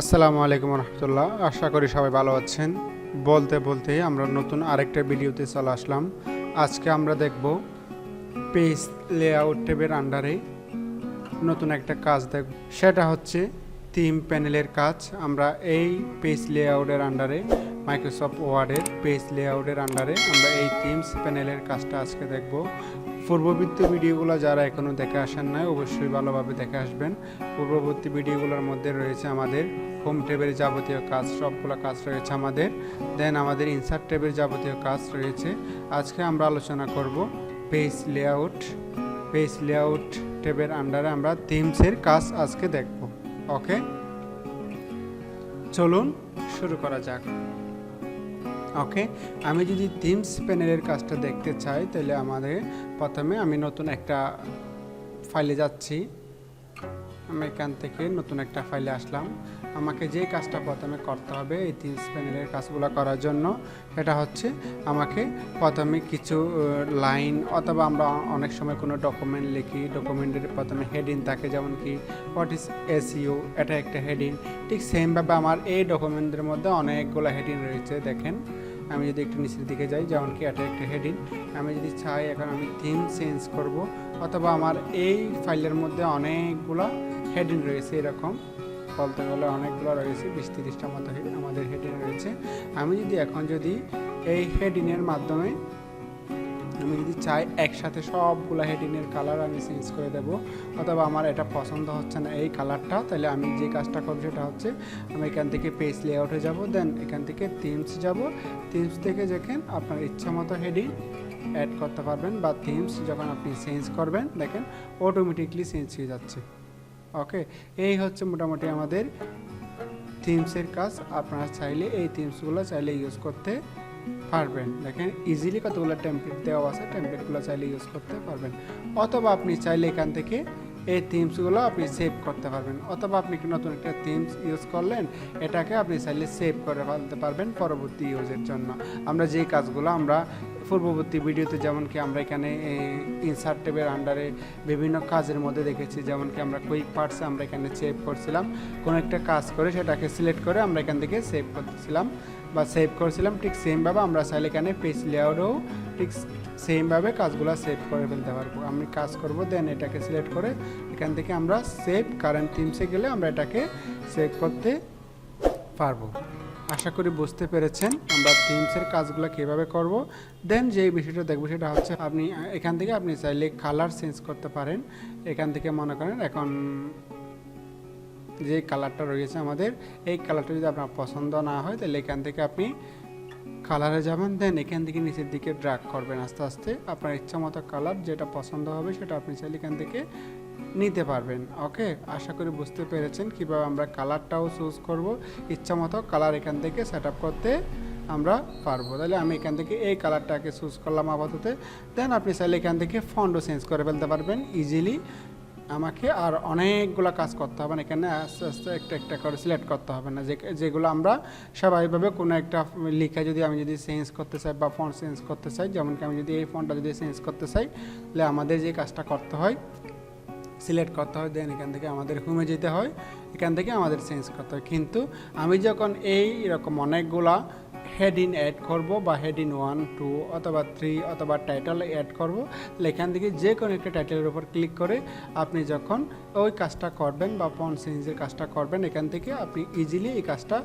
আসসালামু আলাইকুম রহমতুল্লাহ। আশা করি সবাই ভালো আছেন। বলতে বলতেই আমরা নতুন আরেকটা ভিডিওতে চলে আসলাম। আজকে আমরা দেখব পেজ লেআউট ট্যাবের আন্ডারে নতুন একটা কাজ দেখব, সেটা হচ্ছে থিম প্যানেলের কাজ। আমরা এই পেজ লেআউটের আন্ডারে মাইক্রোসফট ওয়ার্ডের পেজ লেআউটের আন্ডারে আমরা এই থিমস প্যানেলের কাজটা আজকে দেখব। পূর্ববর্তী ভিডিওগুলো যারা এখনও দেখে আসেন নাই অবশ্যই ভালোভাবে দেখে আসবেন। পূর্ববর্তী ভিডিওগুলোর মধ্যে রয়েছে আমাদের হোম ট্যাবের যাবতীয় কাজ, সবগুলো কাজ রয়েছে আমাদের। দেন আমাদের ইনসার্ট ট্যাবের যাবতীয় কাজ রয়েছে। আজকে আমরা আলোচনা করব পেজ লেআউট ট্যাবের আন্ডারে আমরা থিমসের কাজ আজকে দেখব। ওকে, চলুন শুরু করা যাক। ওকে, আমি যদি থিমস প্যানেলের কাজটা দেখতে চাই তাহলে আমাদের প্রথমে আমি নতুন একটা ফাইলে যাচ্ছি। আমি এখান থেকে নতুন একটা ফাইলে আসলাম। আমাকে যে কাজটা প্রথমে করতে হবে এই থিমস প্যানেলের কাজগুলো করার জন্য, সেটা হচ্ছে আমাকে প্রথমে কিছু লাইন অথবা আমরা অনেক সময় কোনো ডকুমেন্ট লিখি, ডকুমেন্টের প্রথমে হেডিং থাকে, যেমন কি হোয়াট ইজ এসইও, এটা একটা হেডিং। ঠিক সেমভাবে আমার এই ডকুমেন্টের মধ্যে অনেকগুলো হেডিং রয়েছে। দেখেন, আমি যদি একটু নিচের দিকে যাই, যেমন কি এটা একটা হেডিং। আমি যদি চাই এখন আমি থিম চেঞ্জ করব, অথবা আমার এই ফাইলের মধ্যে অনেকগুলো হেডিং রয়েছে, এরকম বলতে গেলে অনেকগুলো রয়েছে, 20-30টা মতো আমাদের হেডিং রয়েছে। আমি যদি এখন এই হেডিংয়ের মাধ্যমে আমি যদি চাই একসাথে সবগুলো হেডিংয়ের কালার আমি চেঞ্জ করে দেব, অথবা আমার এটা পছন্দ হচ্ছে না এই কালারটা, তাহলে আমি যে কাজটা করব সেটা হচ্ছে আমি এখান থেকে পেজ লেআউটে যাব, দেন এখান থেকে থিমস যাব। থিমস থেকে দেখেন আপনার ইচ্ছা মতো হেডিং অ্যাড করতে পারবেন, বা থিমস যখন আপনি চেঞ্জ করবেন দেখেন অটোমেটিকলি চেঞ্জ হয়ে যাচ্ছে। ওকে, এই হচ্ছে মোটামুটি আমাদের থিমসের কাজ। আপনারা চাইলে এই থিমসগুলো চাইলে ইউজ করতে পারবেন। দেখেন ইজিলি কতগুলো টেমপ্লেট দেওয়া আছে, টেমপ্লেটগুলো চাইলে ইউজ করতে পারবেন। অথবা আপনি চাইলে এখান থেকে এই থিমসগুলো আপনি সেভ করতে পারবেন, অথবা আপনি নতুন একটা থিমস ইউজ করলেন, এটাকে আপনি চাইলে সেভ করে ফেলতে পারবেন পরবর্তী ইউজের জন্য। আমরা যে কাজগুলো আমরা পূর্ববর্তী ভিডিওতে যেমন কি আমরা এখানে ইনসার্ট ট্যাবের আন্ডারে বিভিন্ন কাজের মধ্যে দেখেছি, যেমন কি আমরা কুইক পার্টসে আমরা এখানে সেভ করছিলাম, কোনো একটা কাজ করে সেটাকে সিলেক্ট করে আমরা এখান থেকে সেভ করতেছিলাম বা সেভ করেছিলাম। ঠিক সেমভাবে আমরা চাইলে এখানে পেজ লেআউটেও ঠিক সেমভাবে কাজগুলো সেভ করে ফেলতে পারবো। আমি কাজ করব, দেন এটাকে সিলেক্ট করে এখান থেকে আমরা সেভ কারেন্ট থিমসে গেলে আমরা এটাকে সেভ করতে পারবো। আশা করি বুঝতে পেরেছেন আমরা থিমসের কাজগুলো কীভাবে করব। দেন যে বিষয়টা দেখবো সেটা হচ্ছে আপনি এখান থেকে আপনি চাইলে কালার চেঞ্জ করতে পারেন। এখান থেকে মনে করেন এখন যে কালারটা রয়েছে আমাদের, এই কালারটা যদি আপনার পছন্দ না হয় তাহলে এখান থেকে আপনি কালারে যাবেন, দেন এখান থেকে নিচের দিকে ড্র্যাগ করবেন আস্তে আস্তে। আপনার ইচ্ছা মতো কালার যেটা পছন্দ হবে সেটা আপনি চাইলে এখান থেকে নিতে পারবেন। ওকে, আশা করি বুঝতে পেরেছেন কীভাবে আমরা কালারটাও চুজ করব, ইচ্ছা মতো কালার এখান থেকে সেট আপ করতে আমরা পারবো। তাহলে আমি এখান থেকে এই কালারটাকে চুজ করলাম আপাতত। দেন আপনি চাইলে এখান থেকে ফন্টও চেঞ্জ করে ফেলতে পারবেন ইজিলি। আমাকে আর অনেকগুলো কাজ করতে হবে না, এখানে আস্তে আস্তে একটা একটা করে সিলেক্ট করতে হবে না, যেগুলো আমরা স্বাভাবিকভাবে কোনো একটা লিখে আমি যদি চেঞ্জ করতে চাই বা ফন্ট চেঞ্জ করতে চাই, যেমন কি আমি যদি এই ফন্টটা যদি চেঞ্জ করতে চাই, তাহলে আমাদের যে কাজটা করতে হয় সিলেক্ট করতে হয়, দেন এখান থেকে আমাদের হোমে যেতে হয়, এখান থেকে আমাদের চেঞ্জ করতে হয়। কিন্তু আমি যখন এইরকম অনেকগুলা হেডিং অ্যাড করব বা হেডিং 1, 2 অথবা 3 অথবা টাইটেল অ্যাড করব, তাহলে এখান থেকে যে কোনো একটা টাইটেলের উপর ক্লিক করে আপনি যখন ওই কাজটা করবেন বা ফন্ট চেঞ্জের কাজটা করবেন, এখান থেকে আপনি ইজিলি এই কাজটা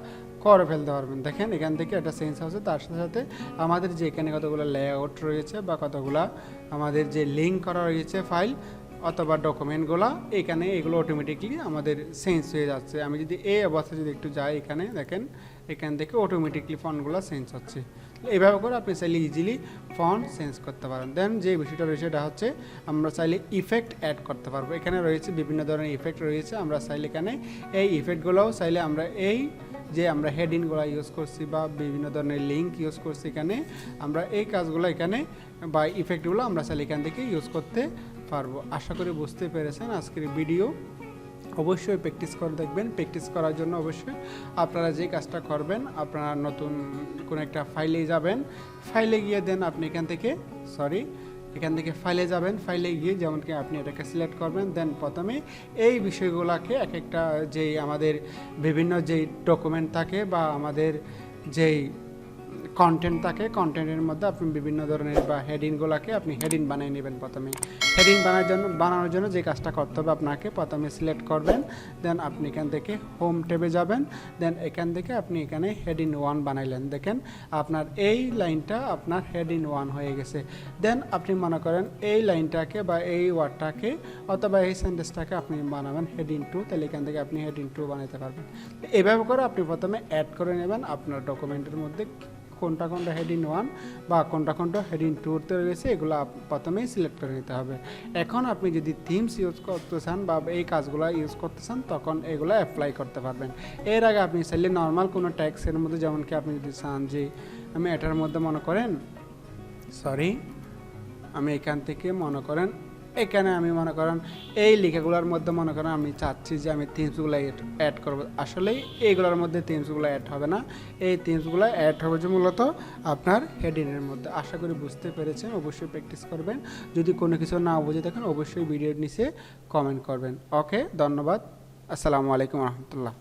করে ফেলতে পারবেন। দেখেন এখান থেকে একটা চেঞ্জ হচ্ছে, তার সাথে সাথে আমাদের যে এখানে কতগুলো লেআউট রয়েছে বা কতগুলা আমাদের যে লিঙ্ক করা রয়েছে ফাইল অথবা ডকুমেন্টগুলো, এখানে এগুলো অটোমেটিকলি আমাদের চেঞ্জ হয়ে যাচ্ছে। আমি যদি এই অবস্থায় যদি একটু যাই, এখানে দেখেন এখান থেকে অটোমেটিকলি ফন্টগুলো চেঞ্জ হচ্ছে। এইভাবে করে আপনি চাইলে ইজিলি ফন্ট চেঞ্জ করতে পারেন। দেন যে বিষয়টা রয়েছে এটা হচ্ছে আমরা চাইলে ইফেক্ট অ্যাড করতে পারবো। এখানে রয়েছে বিভিন্ন ধরনের ইফেক্ট রয়েছে, আমরা চাইলে এখানে এই ইফেক্টগুলোও চাইলে আমরা এই যে আমরা হেডিংগুলো ইউজ করছি বা বিভিন্ন ধরনের লিঙ্ক ইউজ করছি, এখানে আমরা এই কাজগুলো এখানে বা ইফেক্টগুলো আমরা চাইলে এখান থেকে ইউজ করতে পারবো। আশা করি বুঝতে পেরেছেন আজকের ভিডিও। অবশ্যই প্র্যাকটিস করে দেখবেন। প্র্যাকটিস করার জন্য অবশ্যই আপনারা যে কাজটা করবেন, আপনারা নতুন কোনো একটা ফাইলে যাবেন, ফাইলে গিয়ে দেন আপনি এখান থেকে এখান থেকে ফাইলে যাবেন, ফাইলে গিয়ে যেমন কি আপনি এটাকে সিলেক্ট করবেন, দেন প্রথমে এই বিষয়গুলোকে এক একটা যেই আমাদের বিভিন্ন যেই ডকুমেন্ট থাকে বা আমাদের যেই কন্টেন্ট থাকে, কন্টেন্টের মধ্যে আপনি বিভিন্ন ধরনের বা হেডিংগুলোকে আপনি হেডিং বানিয়ে নেবেন। প্রথমে হেডিং বানানোর জন্য যে কাজটা করতে হবে, আপনাকে প্রথমে সিলেক্ট করবেন, দেন আপনি এখান থেকে হোম ট্যাবে যাবেন, দেন এখান থেকে আপনি এখানে হেডিং 1 বানাইলেন। দেখেন আপনার এই লাইনটা আপনার হেডিং 1 হয়ে গেছে। দেন আপনি মনে করেন এই লাইনটাকে বা এই ওয়ার্ডটাকে অথবা এই সেন্টেন্সটাকে আপনি বানাবেন হেডিং 2, তাহলে এখান থেকে আপনি হেডিং 2 বানাতে পারবেন। এভাবে করে আপনি প্রথমে অ্যাড করে নেবেন আপনার ডকুমেন্টের মধ্যে কোনটা কোনটা হেডিং 1 বা কোনটা কোনটা হেডিং 2-তে রয়েছে, এগুলো প্রথমেই সিলেক্ট করে নিতে হবে। এখন আপনি যদি থিমস ইউজ করতে চান বা এই কাজগুলো ইউজ করতে চান, তখন এগুলো অ্যাপ্লাই করতে পারবেন। এর আগে আপনি চাইলে নর্মাল কোনো ট্যাক্সের মধ্যে, যেমন কি আপনি যদি চান যে আমি এটার মধ্যে মনে করেন আমি এখান থেকে মনে করেন এখানে আমি মনে করেন এই লেখাগুলোর মধ্যে মনে করেন আমি চাচ্ছি যে আমি থিমসগুলো অ্যাড করব। আসলে এইগুলোর মধ্যে থিমসগুলো অ্যাড হবে না, এই থিমসগুলো অ্যাড হবে যে মূলত আপনার হেডিংয়ের মধ্যে। আশা করি বুঝতে পেরেছেন, অবশ্যই প্র্যাকটিস করবেন। যদি কোনো কিছু না বুঝে থাকেন অবশ্যই ভিডিওর নিচে কমেন্ট করবেন। ওকে, ধন্যবাদ। আসসালামু আলাইকুম রহমতুল্লাহ।